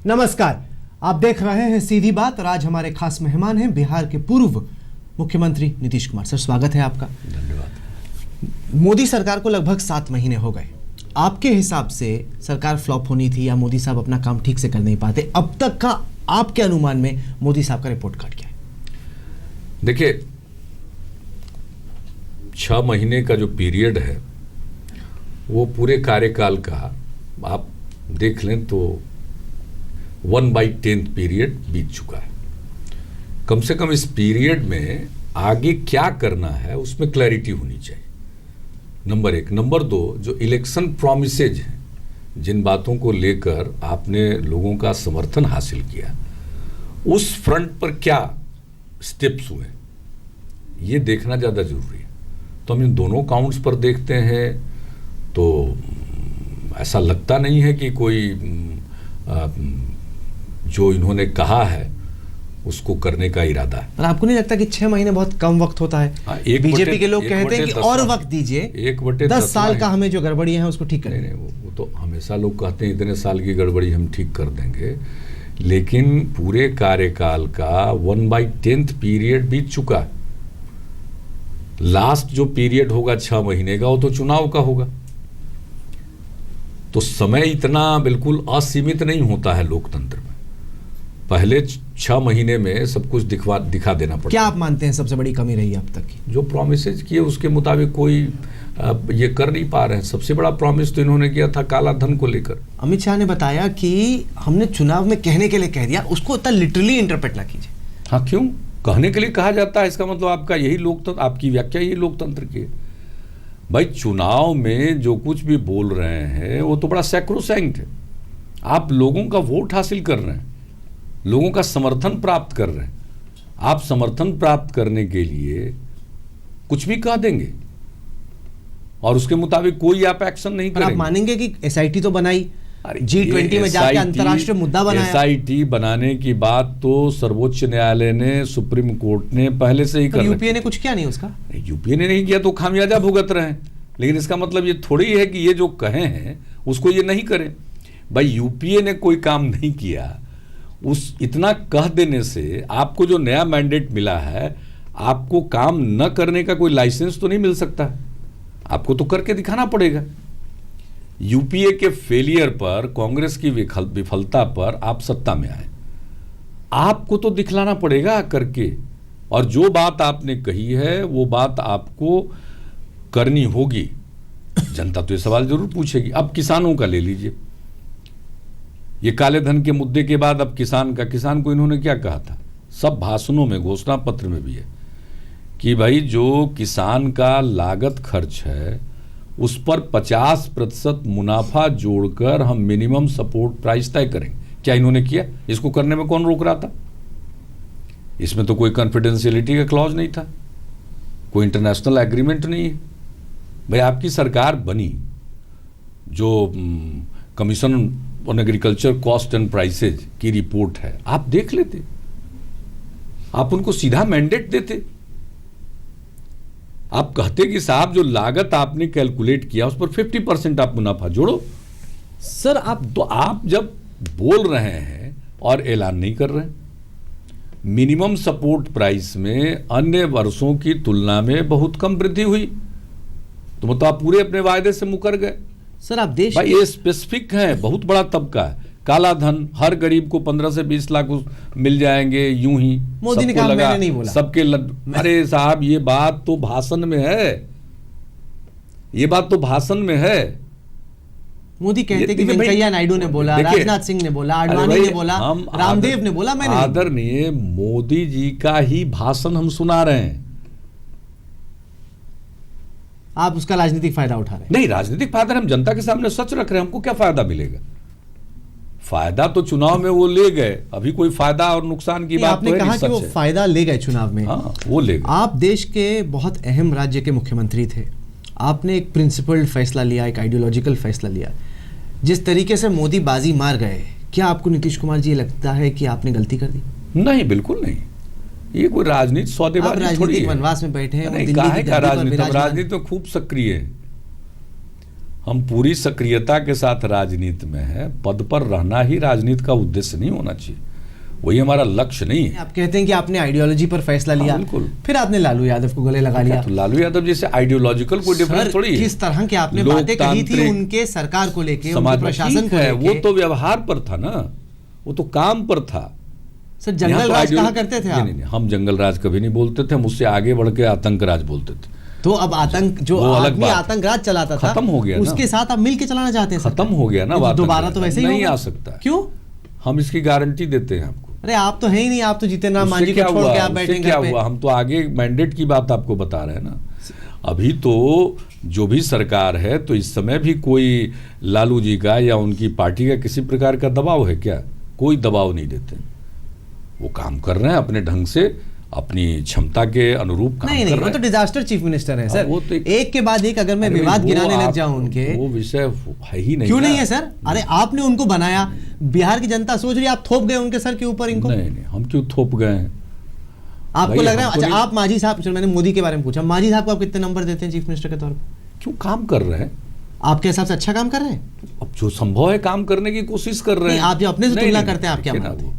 नमस्कार, आप देख रहे हैं सीधी बात और आज हमारे खास मेहमान हैं बिहार के पूर्व मुख्यमंत्री नीतीश कुमार। सर, स्वागत है आपका। धन्यवाद। मोदी सरकार को लगभग 7 महीने हो गए। आपके हिसाब से सरकार फ्लॉप होनी थी या मोदी साहब अपना काम ठीक से कर नहीं पाते? अब तक का आपके अनुमान में मोदी साहब का रिपोर्ट कार्ड क्या है? देखिए, 6 महीने का जो पीरियड है वो पूरे कार्यकाल का आप देख लें तो 1/10 पीरियड बीत चुका है। कम से कम इस पीरियड में आगे क्या करना है उसमें क्लैरिटी होनी चाहिए, नंबर 1। नंबर 2, जो इलेक्शन प्रॉमिसेज हैं, जिन बातों को लेकर आपने लोगों का समर्थन हासिल किया, उस फ्रंट पर क्या स्टेप्स हुए, ये देखना ज़्यादा जरूरी है। तो हम इन दोनों काउंट्स पर देखते हैं तो ऐसा लगता नहीं है कि कोई जो इन्होंने कहा है उसको करने का इरादा है। और आपको नहीं लगता कि 6 महीने बहुत कम वक्त होता है? बीजेपी के लोग कहते हैं कि और वक्त दीजिए, 1/10 साल का हमें जो गड़बड़ियां हैं उसको ठीक करें। नहीं, वो तो हमेशा लोग कहते हैं इतने साल की गड़बड़ी हम ठीक कर देंगे, लेकिन पूरे कार्यकाल का 1/10 पीरियड बीत चुका है। लास्ट जो पीरियड होगा 6 महीने का, वो तो चुनाव का होगा। तो समय इतना बिल्कुल असीमित नहीं होता है लोकतंत्र में। पहले 6 महीने में सब कुछ दिखा देना पड़ता। क्या आप मानते हैं सबसे बड़ी कमी रही अब तक की? जो प्रॉमिसेज किए उसके मुताबिक कोई ये कर नहीं पा रहे हैं। सबसे बड़ा प्रॉमिस तो इन्होंने किया था काला धन को लेकर। अमित शाह ने बताया कि हमने चुनाव में कहने के लिए कह दिया, उसको इतना लिटरली इंटरप्रेट ना कीजिए। हाँ, क्यों कहने के लिए कहा जाता है? इसका मतलब आपका यही लोकतंत्र, आपकी व्याख्या यही लोकतंत्र की है। भाई, चुनाव में जो कुछ भी बोल रहे हैं वो तो बड़ा सैक्रोसैंक्ट है। आप लोगों का वोट हासिल कर रहे हैं, लोगों का समर्थन प्राप्त कर रहे हैं। आप समर्थन प्राप्त करने के लिए कुछ भी कह देंगे और उसके मुताबिक कोई आप एक्शन नहीं करेंगे। आप मानेंगे कि एसआईटी तो बनाई, G20 में जाके अंतर्राष्ट्रीय मुद्दा बनाया। एसआईटी बनाने की बात तो सर्वोच्च न्यायालय ने, सुप्रीम कोर्ट ने पहले से ही कर रखी। यूपीए ने कुछ किया नहीं उसका? यूपीए ने नहीं किया तो खामियाजा भुगत रहे हैं। लेकिन इसका मतलब ये थोड़ी है कि ये जो कहे हैं उसको ये नहीं करें। भाई, यूपीए ने कोई काम नहीं किया, उस इतना कह देने से आपको जो नया मैंडेट मिला है, आपको काम न करने का कोई लाइसेंस तो नहीं मिल सकता। आपको तो करके दिखाना पड़ेगा। यूपीए के फेलियर पर, कांग्रेस की विफलता पर आप सत्ता में आए, आपको तो दिखलाना पड़ेगा करके। और जो बात आपने कही है वो बात आपको करनी होगी। जनता तो ये सवाल जरूर पूछेगी। अब किसानों का ले लीजिए, ये काले धन के मुद्दे के बाद अब किसान को इन्होंने क्या कहा था? सब भाषणों में, घोषणा पत्र में भी है कि भाई जो किसान का लागत खर्च है उस पर 50% मुनाफा जोड़कर हम मिनिमम सपोर्ट प्राइस तय करेंगे। क्या इन्होंने किया? इसको करने में कौन रोक रहा था? इसमें तो कोई कॉन्फिडेंशियलिटी का क्लॉज नहीं था, कोई इंटरनेशनल एग्रीमेंट नहीं है। भाई, आपकी सरकार बनी, जो commission on agriculture cost and prices की रिपोर्ट है, आप देख लेते, आप उनको सीधा मैंडेट देते। आप कहते कि साहब जो लागत आपने कैलकुलेट किया उस पर 50% आप मुनाफा जोड़ो। सर, आप जब बोल रहे हैं और ऐलान नहीं कर रहे हैं, मिनिमम सपोर्ट प्राइस में अन्य वर्षों की तुलना में बहुत कम वृद्धि हुई, तो मतलब आप पूरे अपने वायदे से मुकर गए। सर, आप देश, भाई ये स्पेसिफिक है, बहुत बड़ा तबका है। काला धन, हर गरीब को 15 से 20 लाख मिल जाएंगे, यूं ही मोदी ने कहा, मैंने नहीं बोला। सबके अरे साहब, ये बात तो भाषण में है, ये बात तो भाषण में है। मोदी कहते कि वेंकैया नायडू ने बोला, राजनाथ सिंह ने बोला, आडवाणी ने बोला, रामदेव ने बोला, मैंने। आदरणीय मोदी जी का ही भाषण हम सुना रहे हैं। आप उसका राजनीतिक फायदा उठा रहे हैं? नहीं, राजनीतिक फायदा हम जनता के सामने सच रख रहे हैं। हमको क्या फायदा मिलेगा? फायदा तो चुनाव में वो ले गए, अभी कोई फायदा और नुकसान की बात आपने कहा कि वो फायदा ले गए चुनाव में। हाँ, वो ले गए। आप देश के बहुत अहम राज्य के मुख्यमंत्री थे, आपने एक प्रिंसिपल्ड फैसला लिया, एक आइडियोलॉजिकल फैसला लिया। जिस तरीके से मोदी बाजी मार गए, क्या आपको नीतीश कुमार जी लगता है कि आपने गलती कर दी? नहीं, बिल्कुल नहीं। ये कोई राजनीति सौदेबाजी थोड़ी है। वनवास में बैठे हैं, राजनीति तो खूब सक्रिय है। हम पूरी सक्रियता के साथ राजनीति में है। पद पर रहना ही राजनीति का उद्देश्य नहीं होना चाहिए, वही हमारा लक्ष्य नहीं है। आप कहते हैं कि आपने आइडियोलॉजी पर फैसला लिया, बिल्कुल। फिर आपने लालू यादव को गले लगा लिया। तो लालू यादव जैसे आइडियोलॉजिकल कोई डिफरेंस थोड़ी है। किस तरह की आपने बातें कही थी उनके सरकार को लेके, उनके प्रशासन को लेके? वो तो व्यवहार पर था ना, वो तो काम पर था। सर जंगल राज कहा करते थे आप? नहीं, हम जंगल राज कभी नहीं बोलते थे, हम उससे आगे बढ़ के आतंक राज बोलते थे। तो अब आतंक जो आदमी आतंक राज चलाता था खत्म हो गया ना, उसके साथ आप मिल के चलाना चाहते हैं? खत्म हो गया ना, दोबारा तो वैसे ही नहीं आ सकता। क्यों? हम इसकी गारंटी देते हैं आपको। अरे आप तो है ही नहीं, आप तो जितेंद्र राम मांझी को छोड़ के आप बैठेंगे। क्या हुआ? हम तो आगे मैंडेट की बात आपको बता रहे हैं ना। अभी तो जो भी सरकार है, तो इस समय भी कोई लालू जी का या उनकी पार्टी का किसी प्रकार का दबाव है क्या? कोई दबाव नहीं देते, वो काम कर रहे हैं अपने ढंग से, अपनी क्षमता के अनुरूप काम कर रहे हैं। वो तो डिजास्टर चीफ मिनिस्टर है सर। वो तो एक के बाद एक अगर मैं विवाद गिराने लग जाऊं उनके, वो विषय है ही नहीं। क्यों नहीं है सर? अरे आपने उनको बनाया, बिहार की जनता सोच रही है आप थोप गए उनके सर के ऊपर इनको। नहीं, हम क्यों थोप गए हैं? आपको लग रहा है? अच्छा, आप मांझी साहब, मैंने मोदी के बारे में पूछा, मांझी साहब को आप कितने नंबर देते हैं चीफ मिनिस्टर के तौर पर? क्यों काम कर रहे हैं? आपके हिसाब से अच्छा काम कर रहे हैं? अब जो संभव है काम करने की कोशिश कर रहे हैं। आप जो अपने से तुलना करते हैं, आप क्या मानते हैं?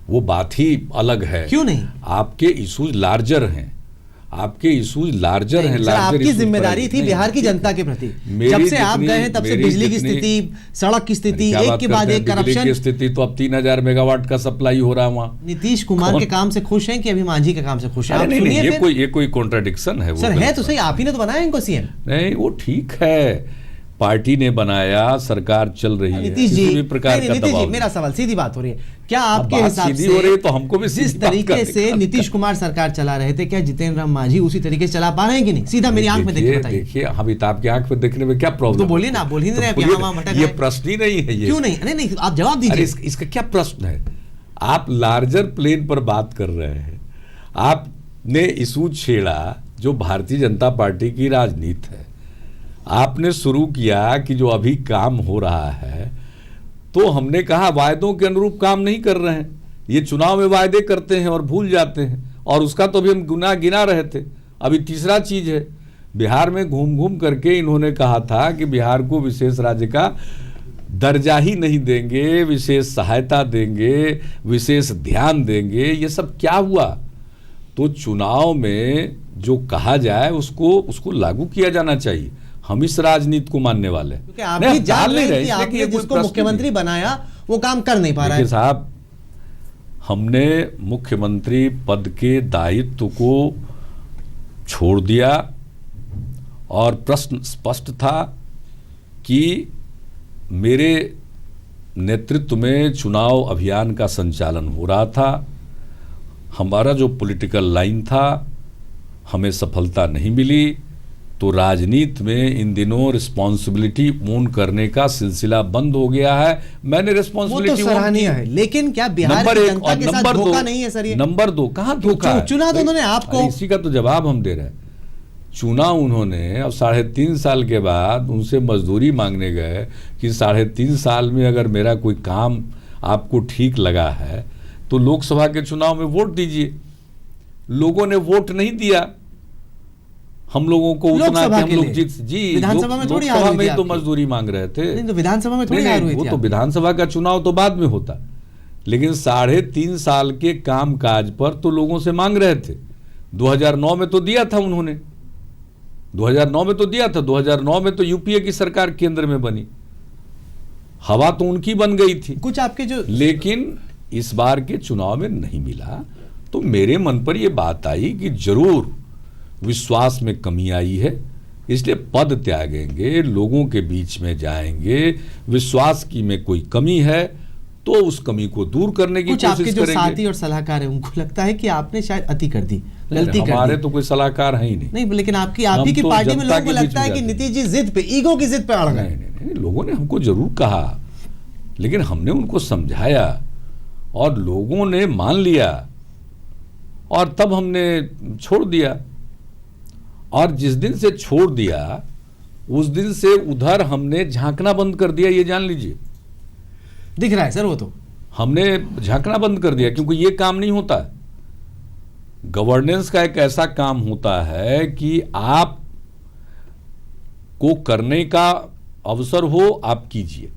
वो बात ही अलग है। क्यों नहीं? आपके इश्यूज लार्जर हैं, आपके इश्यूज लार्जर हैं। आपकी जिम्मेदारी थी बिहार की जनता के प्रति। जब से आप गए हैं तब से बिजली की स्थिति, सड़क की स्थिति, एक के बाद एक करप्शन की स्थिति। तो अब 3000 मेगावाट का सप्लाई हो रहा है वहाँ। नीतीश कुमार के काम से खुश हैं कि अभी मांझी के काम से खुश हैं? नहीं, ये कोई कॉन्ट्रडिक्शन है? सर है तो सही, आप ही ने तो बनाया इनको सीएम। नहीं, वो ठीक है, पार्टी ने बनाया, सरकार चल रही है, नीतीश जी, किसी भी प्रकार का दबाव। मेरा सवाल, सीधी बात हो रही है, क्या आपके हिसाब सीधी हो रही है तो हमको भी जिस तरीके से नीतीश कुमार सरकार चला रहे थे, क्या जितेंद्र राम मांझी उसी तरीके से चला पा रहे हैं कि नहीं? सीधा मेरी आंख में देखिए, बताइए। देखिए, हम आपकी आंख में देखने में क्या प्रॉब्लम? तो बोलिए ना, बोल ही नहीं रहे, ये प्रश्न ही नहीं है। क्यों नहीं? नहीं, आप जवाब दीजिए। इसका क्या प्रश्न है? आप लार्जर प्लेन पर बात कर रहे हैं, आपने इशू छेड़ा जो भारतीय जनता पार्टी की राजनीति है। आपने शुरू किया कि जो अभी काम हो रहा है, तो हमने कहा वायदों के अनुरूप काम नहीं कर रहे हैं। ये चुनाव में वायदे करते हैं और भूल जाते हैं, और उसका तो भी हम गुना गिना रहे थे। अभी तीसरा चीज है, बिहार में घूम घूम करके इन्होंने कहा था कि बिहार को विशेष राज्य का दर्जा ही नहीं देंगे, विशेष सहायता देंगे, विशेष ध्यान देंगे। ये सब क्या हुआ? तो चुनाव में जो कहा जाए उसको लागू किया जाना चाहिए। हम इस राजनीति को मानने वाले हैं, क्योंकि आप भी जान रहे हैं कि आपने जिसको मुख्यमंत्री बनाया वो काम कर नहीं पा रहा है। साहब, हमने मुख्यमंत्री पद के दायित्व को छोड़ दिया, और प्रश्न स्पष्ट था कि मेरे नेतृत्व में चुनाव अभियान का संचालन हो रहा था। हमारा जो पॉलिटिकल लाइन था, हमें सफलता नहीं मिली, तो राजनीति में इन दिनों रिस्पॉन्सिबिलिटी ओन करने का सिलसिला बंद हो गया है। मैंने रिस्पॉन्सिबिलिटी सराहनीय है, लेकिन क्या बिहार की जनता के साथ धोखा नहीं है सर? ये नंबर 2 कहां धोखा है? चुना तो उन्होंने आपको, इसी का तो जवाब हम दे रहे हैं। चुना उन्होंने, अब 3.5 साल के बाद उनसे मजदूरी मांगने गए कि 3.5 साल में अगर मेरा कोई काम आपको ठीक लगा है तो लोकसभा के चुनाव में वोट दीजिए। लोगों ने वोट नहीं दिया हम लोगों को उतना कि हम लोग जीत। जी, विधानसभा में थोड़ी हार हुई थी, तो मजदूरी मांग रहे थे। नहीं, तो विधानसभा में थोड़ी हार हुई थी। वो तो विधानसभा का चुनाव तो बाद में होता, लेकिन 3.5 साल के काम काज पर तो लोगों से मांग रहे थे। 2009 में तो दिया था उन्होंने, 2009 में तो दिया था। 2009 में तो यूपीए की सरकार केंद्र में बनी, हवा तो उनकी बन गई थी कुछ आपके जो, लेकिन इस बार के चुनाव में नहीं मिला। तो मेरे मन पर यह बात आई कि जरूर विश्वास में कमी आई है, इसलिए पद त्यागेंगे, लोगों के बीच में जाएंगे। विश्वास की में कोई कमी है तो उस कमी को दूर करने की कोशिश करेंगे। जो साथी और सलाहकार है उनको लगता है कि आपने शायद अति कर दी, गलती कर दी। हमारे तो कोई सलाहकार है ही नहीं, लेकिन आप ही की पार्टी में लोगों को लगता है कि नीतीश जी जिद पे, ईगो की जिद पे अड़ गए। नहीं, लोगों ने हमको जरूर कहा, लेकिन हमने उनको समझाया और लोगों ने मान लिया, और तब हमने छोड़ दिया। और जिस दिन से छोड़ दिया उस दिन से उधर हमने झांकना बंद कर दिया। ये जान लीजिए, दिख रहा है सर, वो तो हमने झांकना बंद कर दिया, क्योंकि ये काम नहीं होता। गवर्नेंस का एक ऐसा काम होता है कि आप को करने का अवसर हो आप कीजिए,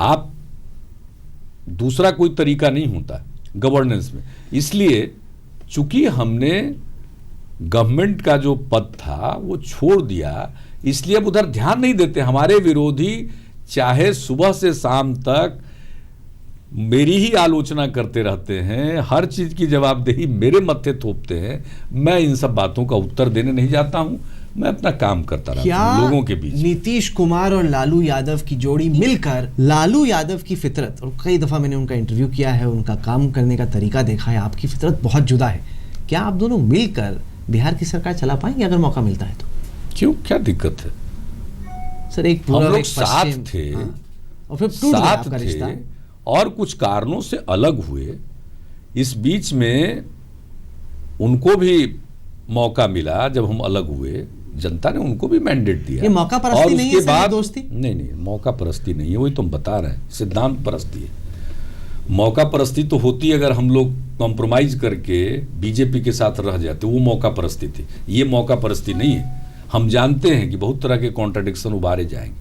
आप दूसरा कोई तरीका नहीं होता गवर्नेंस में। इसलिए चूंकि हमने गवर्नमेंट का जो पद था वो छोड़ दिया, इसलिए अब उधर ध्यान नहीं देते। हमारे विरोधी चाहे सुबह से शाम तक मेरी ही आलोचना करते रहते हैं, हर चीज की जवाबदेही मेरे मत्थे थोपते हैं। मैं इन सब बातों का उत्तर देने नहीं जाता हूं, मैं अपना काम करता रहता हूं लोगों के बीच। नीतीश कुमार और लालू यादव की जोड़ी मिलकर, लालू यादव की फितरत, और कई दफा मैंने उनका इंटरव्यू किया है, उनका काम करने का तरीका देखा है, आपकी फितरत बहुत जुदा है। क्या आप दोनों मिलकर बिहार की सरकार चला पाएंगे अगर मौका मिलता है तो? क्यों, क्या दिक्कत है सर? एक हम पूरा लोग एक साथ पश्चिम, थे, हाँ, और फिर टूट गया साथ आपका थे रिश्ता। और कुछ कारणों से अलग हुए। इस बीच में उनको भी मौका मिला, जब हम अलग हुए जनता ने उनको भी मैंडेट दिया। ये मौका परस्ती और नहीं है उसके सर, ये बाद दोस्ती? नहीं, मौका परस्ती नहीं है, वही तुम बता रहे हैं, सिद्धांत परस्ती है। मौका परस्ती तो होती अगर हम लोग कॉम्प्रोमाइज करके बीजेपी के साथ रह जाते, वो मौका परस्ती थी। ये मौका परस्ती नहीं है। हम जानते हैं कि बहुत तरह के कॉन्ट्राडिक्शन उबारे जाएंगे,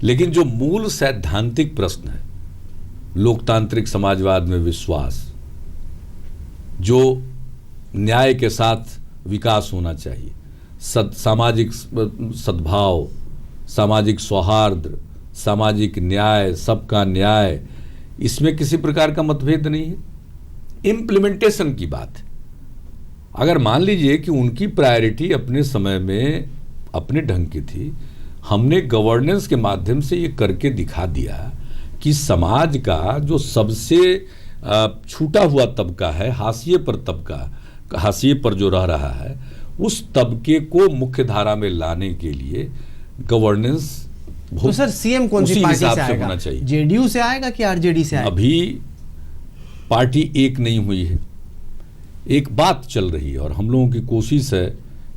लेकिन जो मूल सैद्धांतिक प्रश्न है, लोकतांत्रिक समाजवाद में विश्वास, जो न्याय के साथ विकास होना चाहिए, सामाजिक सद्भाव, सामाजिक सौहार्द, सामाजिक न्याय, सबका न्याय, इसमें किसी प्रकार का मतभेद नहीं है। इम्प्लीमेंटेशन की बात है। अगर मान लीजिए कि उनकी प्रायोरिटी अपने समय में अपने ढंग की थी, हमने गवर्नेंस के माध्यम से ये करके दिखा दिया कि समाज का जो सबसे छूटा हुआ तबका है, हाशिए पर तबका, हाशिए पर जो रह रहा है, उस तबके को मुख्य धारा में लाने के लिए गवर्नेंस तो सर सीएम कौन सी पार्टी से आएगा? होना चाहिए। जेडीयू से आएगा कि आरजेडी से आएगा? अभी पार्टी एक नहीं हुई है, एक बात चल रही है, और हम लोगों की कोशिश है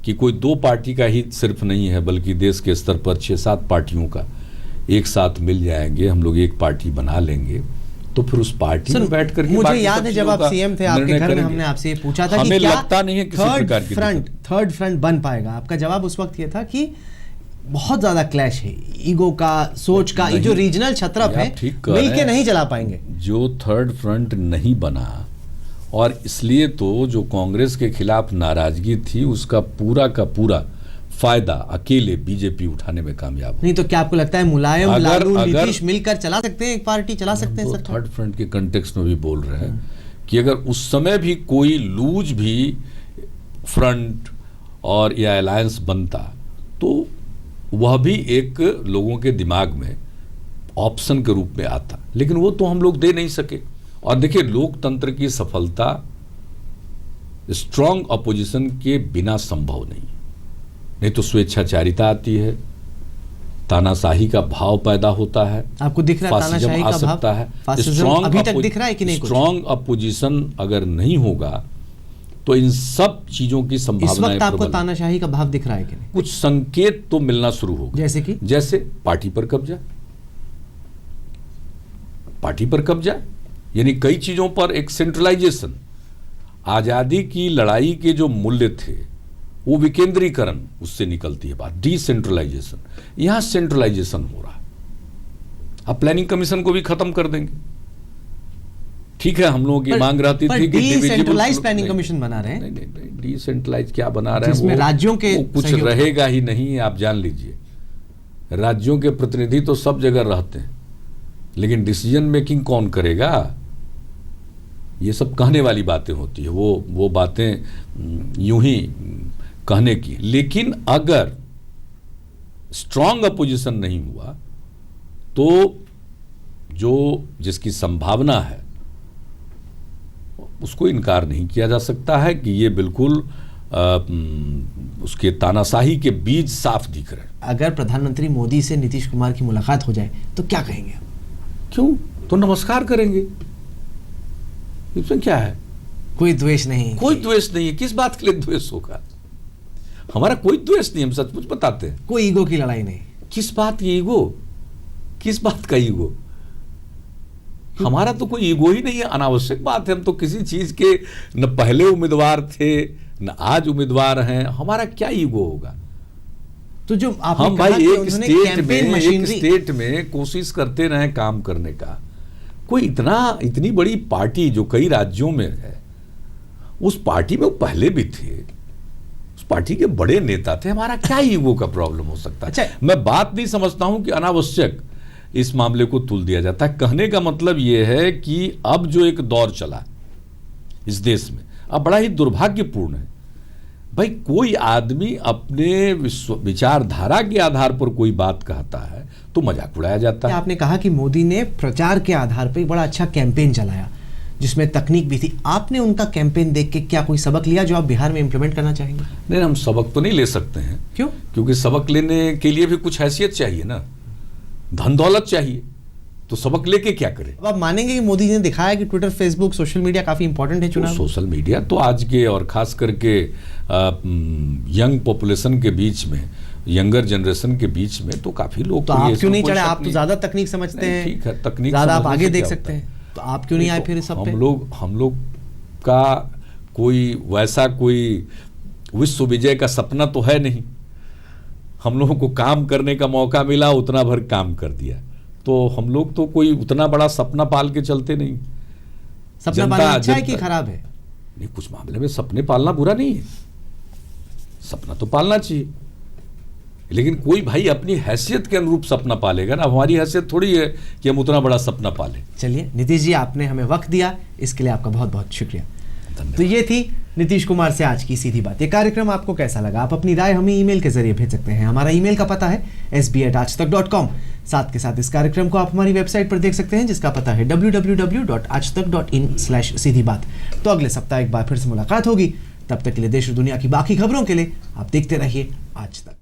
कि कोई दो पार्टी का ही सिर्फ नहीं है, बल्कि देश के स्तर पर 6-7 पार्टियों का एक साथ मिल जाएंगे, हम लोग एक पार्टी बना लेंगे, तो फिर उस पार्टी में बैठ करके मुझे याद है जब आप सीएम थे, आपके घर में हमने आपसे ये पूछा था कि हमें क्या लगता नहीं है किसी प्रकार की थर्ड फ्रंट बन पाएगा। आपका जवाब उस वक्त ये था कि बहुत ज्यादा क्लैश है, ईगो का, सोच का, ये जो रीजनल छत्रप है मिलके नहीं चला पाएंगे। जो थर्ड फ्रंट नहीं बना, और इसलिए तो जो कांग्रेस के खिलाफ नाराजगी थी, उसका पूरा का पूरा फायदा अकेले बीजेपी उठाने में कामयाब। नहीं तो क्या आपको लगता है मुलायम, लालू, नीतीश मिलकर चला सकते हैं, एक पार्टी चला सकते हैं? तो थर्ड फ्रंट के कंटेक्स्ट में भी बोल रहे हैं कि अगर उस समय भी कोई लूज भी फ्रंट और या अलायंस बनता, तो वह भी एक लोगों के दिमाग में ऑप्शन के रूप में आता, लेकिन वो तो हम लोग दे नहीं सके। और देखिए, लोकतंत्र की सफलता स्ट्रांग अपोजिशन के बिना संभव नहीं तो स्वेच्छाचारिता आती है, तानाशाही का भाव पैदा होता है, आपको दिख रहा है तानाशाही का भाव है, अभी तक दिख रहा है कि नहीं? स्ट्रांग अपोजिशन अगर नहीं होगा तो इन सब चीजों की संभावना। इस वक्त आपको तानाशाही का भाव दिख रहा है कि नहीं? कुछ संकेत तो मिलना शुरू होगा। जैसे कि? जैसे पार्टी पर कब्जा, पार्टी पर कब्जा, यानी कई चीजों पर एक सेंट्रलाइजेशन। आजादी की लड़ाई के जो मूल्य थे, वो विकेंद्रीकरण, उससे निकलती है बात, डिसेंट्रलाइजेशन। यहां सेंट्रलाइजेशन हो रहा है। अब प्लानिंग कमीशन को भी खत्म कर देंगे। ठीक है, हम लोगों की मांग रहती थी कि डिसेंट्रलाइज प्लानिंग कमीशन बना रहे हैं। नहीं, डिसेंट्रलाइज क्या बना रहे हैं? जिसमें राज्यों के कुछ रहेगा ही नहीं, आप जान लीजिए। राज्यों के प्रतिनिधि तो सब जगह रहते हैं, लेकिन डिसीजन मेकिंग कौन करेगा? ये सब कहने वाली बातें होती है, वो बातें यूं ही कहने की। लेकिन अगर स्ट्रांग अपोजिशन नहीं हुआ, तो जो जिसकी संभावना है उसको इनकार नहीं किया जा सकता है कि ये बिल्कुल उसके तानाशाही के बीज साफ दिख रहे हैं। अगर प्रधानमंत्री मोदी से नीतीश कुमार की मुलाकात हो जाए तो क्या कहेंगे आप? क्यों, तो नमस्कार करेंगे, इसमें क्या है? कोई द्वेष नहीं, कोई द्वेष नहीं है। किस बात के लिए द्वेष होगा? हमारा कोई द्वेष नहीं, हम सचमुच बताते हैं। कोई ईगो की लड़ाई नहीं। किस बात की ईगो? किस बात का ईगो? हमारा तो कोई ईगो ही नहीं है, अनावश्यक बात है। हम तो किसी चीज के न पहले उम्मीदवार थे न आज उम्मीदवार हैं, हमारा क्या ईगो होगा? तो जो आपने हम कहा भाई कि एक उन्होंने स्टेट कैंपेन में मशीनरी कोशिश करते रहे काम करने का। कोई इतनी बड़ी पार्टी जो कई राज्यों में है, उस पार्टी में वो पहले भी थे, उस पार्टी के बड़े नेता थे, हमारा क्या ईगो का प्रॉब्लम हो सकता है? अच्छा। मैं बात नहीं समझता हूं कि अनावश्यक इस मामले को तुल दिया जाता है। कहने का मतलब यह है कि अब जो एक दौर चला इस देश में, अब बड़ा ही दुर्भाग्यपूर्ण है। भाई कोई आदमी अपने विचारधारा के आधार पर कोई बात कहता है तो मजाक उड़ाया जाता है। आपने कहा कि मोदी ने प्रचार के आधार पर बड़ा अच्छा कैंपेन चलाया जिसमें तकनीक भी थी। आपने उनका कैंपेन देख के क्या कोई सबक लिया जो आप बिहार में इंप्लीमेंट करना चाहेंगे? नहीं, हम सबक तो नहीं ले सकते हैं। क्यों? क्योंकि सबक लेने के लिए भी कुछ हैसियत चाहिए ना, धन दौलत चाहिए, तो सबक लेके क्या करें? अब आप मानेंगे कि मोदी जी ने दिखाया कि ट्विटर, फेसबुक, सोशल मीडिया काफी इंपॉर्टेंट है चुनाव? सोशल मीडिया तो आज के और खास करके यंग पॉपुलेशन के बीच में, यंगर जनरेशन के बीच में तो काफी लोग। तो आप क्यों नहीं चढ़े? आप तो ज्यादा तकनीक समझते हैं। ठीक है, तकनीक ज्यादा आप समझने आगे से देख क्या सकते होता हैं, तो आप क्यों नहीं आए फिर इस सब पे? हम लोग का कोई वैसा कोई विश्व विजय का सपना तो है नहीं। हम लोगों को काम करने का मौका मिला, उतना भर काम कर दिया। तो हम लोग तो कोई उतना बड़ा सपना पाल के चलते नहीं। सपना पालना अच्छा है कि खराब है? नहीं, कुछ मामले में सपने पालना बुरा नहीं है, सपना तो पालना चाहिए, लेकिन कोई भाई अपनी हैसियत के अनुरूप सपना पालेगा ना। हमारी हैसियत थोड़ी है कि हम उतना बड़ा सपना पालें। चलिए नीतीश जी, आपने हमें वक्त दिया, इसके लिए आपका बहुत बहुत शुक्रिया। तो ये थी नीतीश कुमार से आज की सीधी बात। ये कार्यक्रम आपको कैसा लगा? आप अपनी राय हमें ईमेल के जरिए भेज सकते हैं। हमारा ईमेल का पता है sb@aajtak.com। साथ के साथ इस कार्यक्रम को आप हमारी वेबसाइट पर देख सकते हैं जिसका पता है www.aajtak.in/सीधी बात। तो अगले सप्ताह एक बार फिर से मुलाकात होगी। तब तक के लिए देश और दुनिया की बाकी खबरों के लिए आप देखते रहिए आज तक।